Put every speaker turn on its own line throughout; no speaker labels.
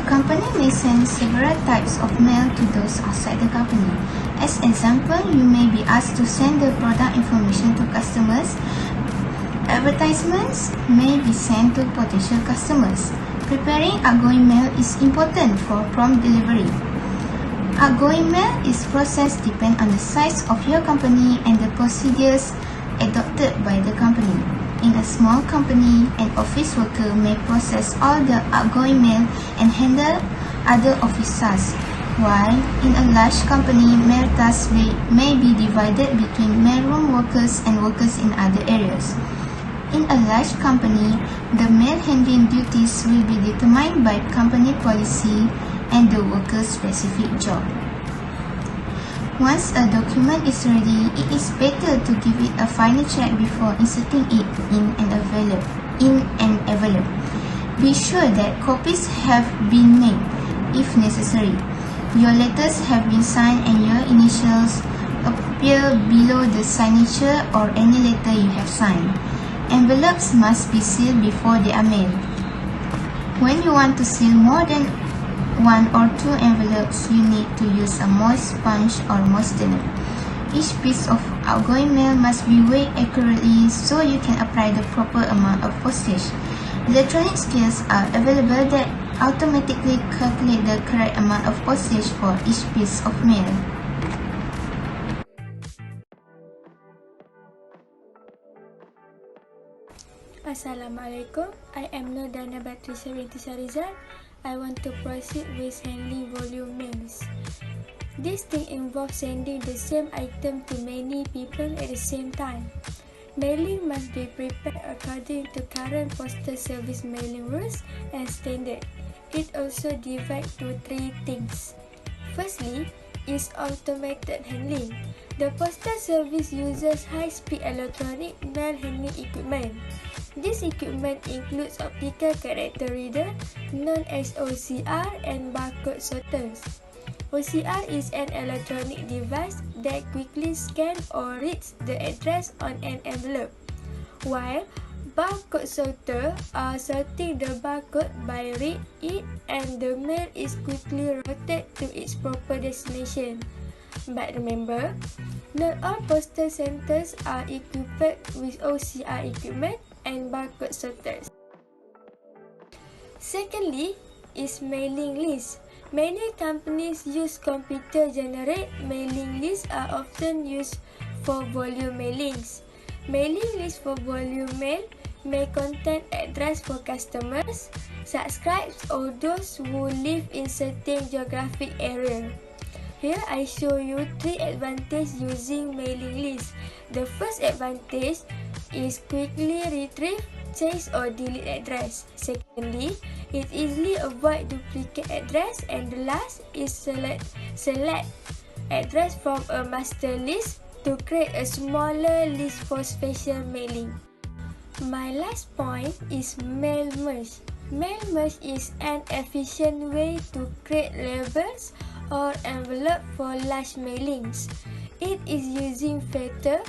company may send several types of mail to those outside the company. As example, you may be asked to send the product information to customers. Advertisements may be sent to potential customers. Preparing outgoing mail is important for prompt delivery. Outgoing mail is processed depend on the size of your company and the procedures adopted by the company. In a small company, an office worker may process all the outgoing mail and handle other office tasks, while in a large company, mail tasks may be divided between mailroom workers and workers in other areas. In a large company, the mail handling duties will be determined by company policy and the worker's specific job. Once a document is ready, it is better to give it a final check before inserting it in an envelope. Be sure that copies have been made, if necessary. Your letters have been signed and your initials appear below the signature or any letter you have signed. Envelopes must be sealed before they are mailed. When you want to seal more than 1 or 2 envelopes, you need to use a moist sponge or moistener. Each piece of outgoing mail must be weighed accurately so you can apply the proper amount of postage. Electronic scales are available that automatically calculate the correct amount of postage for each piece of mail.
Assalamualaikum, I am Nurdana Batrisha binti Syarizal. I want to proceed with handling volume mails. This thing involves sending the same item to many people at the same time. Mailing must be prepared according to current postal service mailing rules and standard. It also divides to 3 things. Firstly, is automated handling. The postal service uses high-speed electronic mail handling equipment. This equipment includes optical character reader, known as OCR, and barcode sorters. OCR is an electronic device that quickly scans or reads the address on an envelope, while barcode sorter are sorting the barcode by read it, and the mail is quickly routed to its proper destination. But remember, not all postal centers are equipped with OCR equipment and barcode sorters. Secondly is mailing lists. Many companies use computer-generated mailing lists are often used for volume mailings. Mailing lists for volume mail may contain address for customers, subscribers, or those who live in certain geographic area. Here I show you 3 advantages using mailing lists. The first advantage is quickly retrieve, change or delete address. Secondly, it easily avoid duplicate address, and the last is select address from a master list to create a smaller list for special mailing. My last point is mail merge. Mail merge is an efficient way to create labels or envelope for large mailings. It is using Factor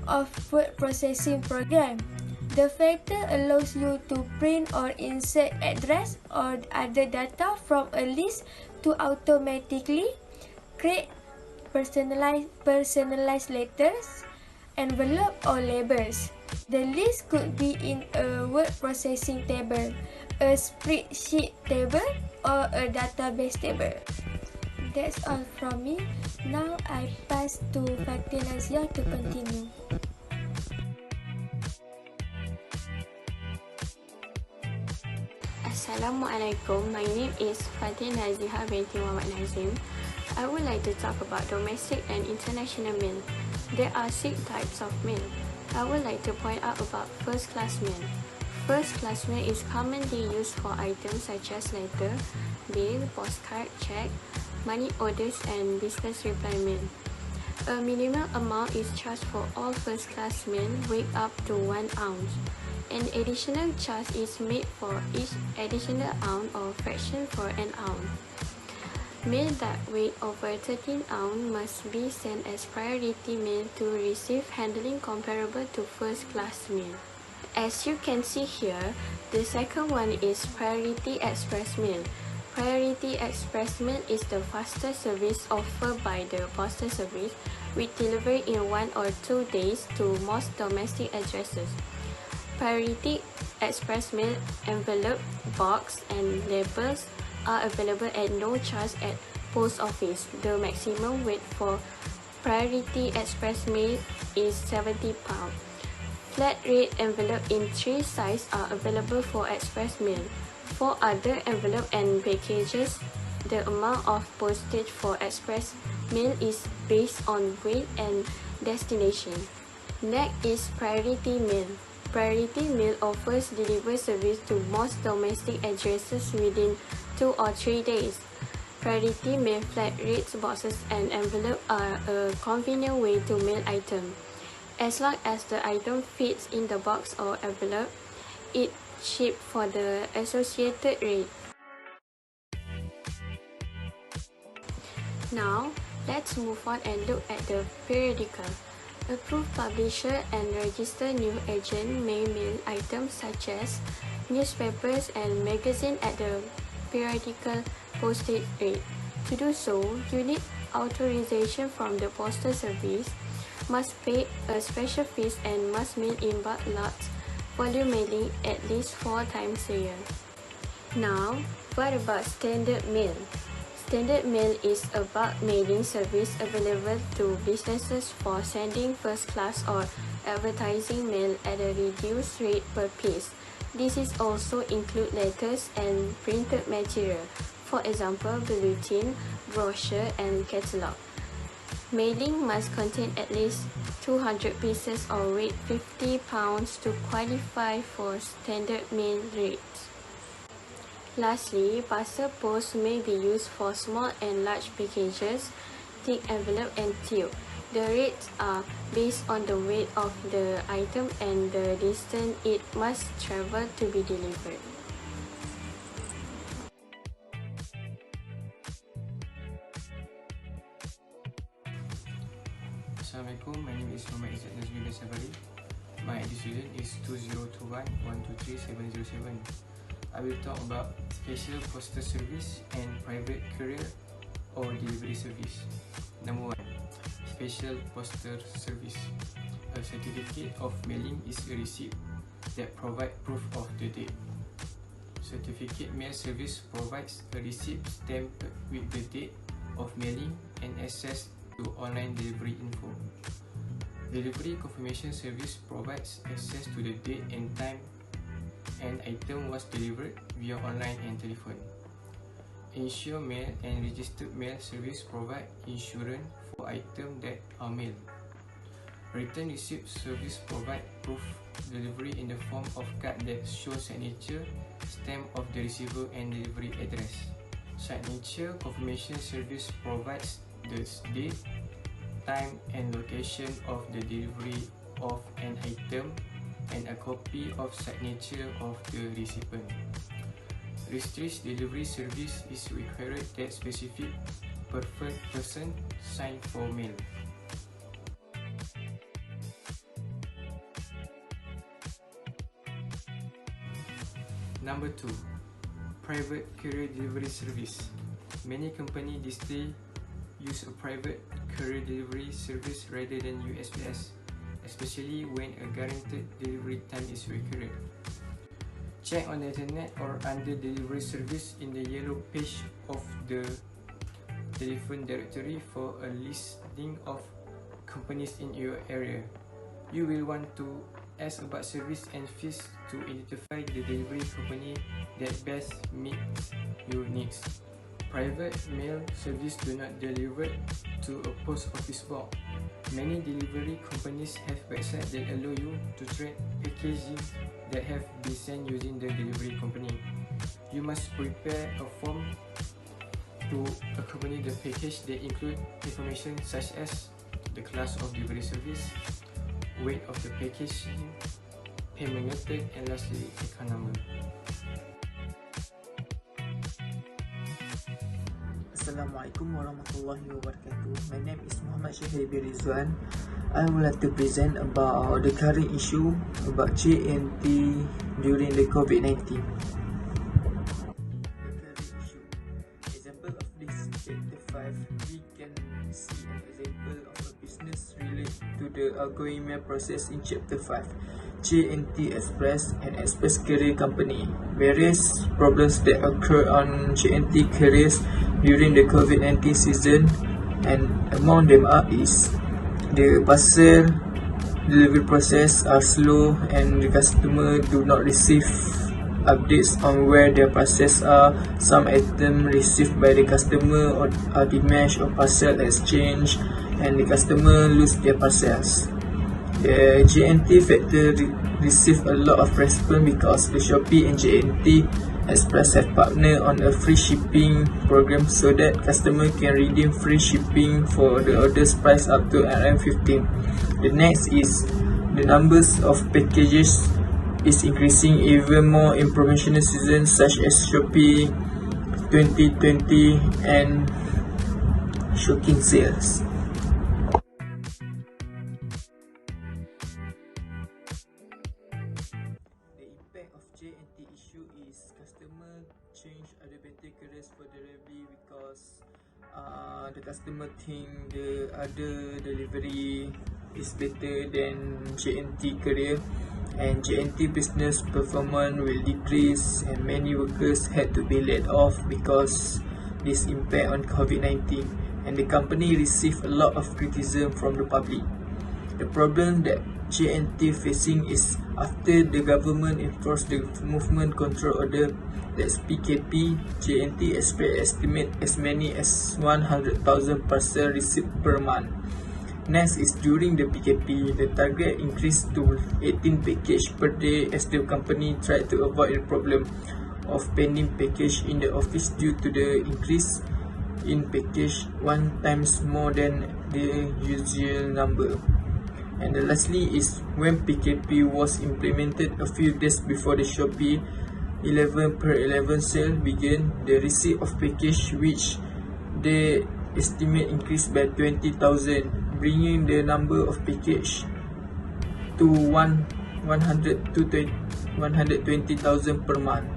of word processing program. The Factor allows you to print or insert address or other data from a list to automatically create personalized letters, envelope or labels. The list could be in a word processing table, a spreadsheet table, or a database table. That's all from me. Now I pass to Fatih Nazia to continue.
Assalamualaikum. My name is Fatih Nazia binti Muhammad Nazim. I would like to talk about domestic and international mail. There are 6 types of mail. I would like to point out about first class mail. First class mail is commonly used for items such as letter, bill, postcard, check, money orders and business reply mail. A minimum amount is charged for all first class mail weight up to 1 ounce. An additional charge is made for each additional ounce or fraction for an ounce. Mail that weigh over 13 ounce must be sent as priority mail to receive handling comparable to first class mail. As you can see here, the second one is priority express mail. Priority Express Mail is the fastest service offered by the Postal Service, with delivery in 1 or 2 days to most domestic addresses. Priority Express Mail envelope, box, and labels are available at no charge at Post Office. The maximum weight for Priority Express Mail is 70 pounds. Flat rate envelope in 3 sizes are available for Express Mail. For other envelope and packages, the amount of postage for Express Mail is based on weight and destination. Next is Priority Mail. Priority Mail offers delivery service to most domestic addresses within 2 or 3 days. Priority Mail flat rates boxes and envelope are a convenient way to mail items. As long as the item fits in the box or envelope, it shipped for the associated rate. Now, let's move on and look at the periodical. Approved publisher and registered news agent may mail items such as newspapers and magazines at the periodical postage rate. To do so, you need authorization from the Postal Service, must pay a special fees, and must mail in bulk lots volume mailing at least 4 times a year. Now, what about standard mail? Standard mail is a bulk mailing service available to businesses for sending first-class or advertising mail at a reduced rate per piece. This is also include letters and printed material, for example, bulletin, brochure, and catalogue. Mailing must contain at least 200 pieces or weight 50 pounds to qualify for standard mail rates. Lastly, parcel post may be used for small and large packages, thick envelope, and tube. The rates are based on the weight of the item and the distance it must travel to be delivered.
Assalamualaikum, my name is Muhammad Izzat Nazmi bin Sabari. My ID student is 2021-123-707. I will talk about special postal service and private courier or delivery service. Number 1. Special postal service. A certificate of mailing is a receipt that provides proof of the date. Certificate mail service provides a receipt stamped with the date of mailing and access to online delivery info. Delivery confirmation service provides access to the date and time an item was delivered via online and telephone. Insure mail and registered mail service provide insurance for items that are mailed. Return receipt service provide proof delivery in the form of card that shows signature, stamp of the receiver and delivery address. Signature confirmation service provides the date, time and location of the delivery of an item and a copy of signature of the recipient. Restrict delivery service is required that specific preferred person sign for mail. Number 2. Private courier delivery service. Many companies these days use a private courier delivery service rather than USPS, especially when a guaranteed delivery time is required. Check on the internet or under delivery service in the yellow page of the telephone directory for a listing of companies in your area. You will want to ask about service and fees to identify the delivery company that best meets your needs. Private mail service do not deliver to a post office box. Many delivery companies have websites that allow you to track packages that have been sent using the delivery company. You must prepare a form to accompany the package that include information such as the class of delivery service, weight of the package, payment method, and lastly, account number.
Assalamualaikum warahmatullahi wabarakatuh. My name is Muhammad Syahir bin Rizwan. I would like to present about the current issue about JNT during the COVID-19. The current issue. chapter 5, we can see an example of a business related to the outgoing mail process in chapter 5. J&T Express, an express carrier company. Various problems that occur on J&T carriers during the COVID-19 season, and among them is the parcel delivery process are slow and the customer do not receive updates on where their parcels are. Some items received by the customer are damaged or parcel exchange, and the customer lose their parcels. The J&T factor received a lot of response because the Shopee and J&T Express have partnered on a free shipping program so that customer can redeem free shipping for the orders price up to RM15. The next is the numbers of packages is increasing even more in promotional seasons such as Shopee 2020 and shocking sales. The impact of J&T issue is customer change other better carriers for delivery because the customer think the other delivery is better than J&T carrier, and J&T business performance will decrease and many workers had to be laid off because this impact on COVID-19, and the company received a lot of criticism from the public. The problem that J&T facing is after the government enforced the movement control order, that's PKP, J&T estimate as many as 100,000 parcels received per month. Next is during the PKP, the target increased to 18 packages per day as the company tried to avoid the problem of pending package in the office due to the increase in package 1 times more than the usual number. And lastly is when PKP was implemented a few days before the Shopee 11/11 sale began, the receipt of package which they estimate increased by 20,000, bringing the number of package to 120,000 per month.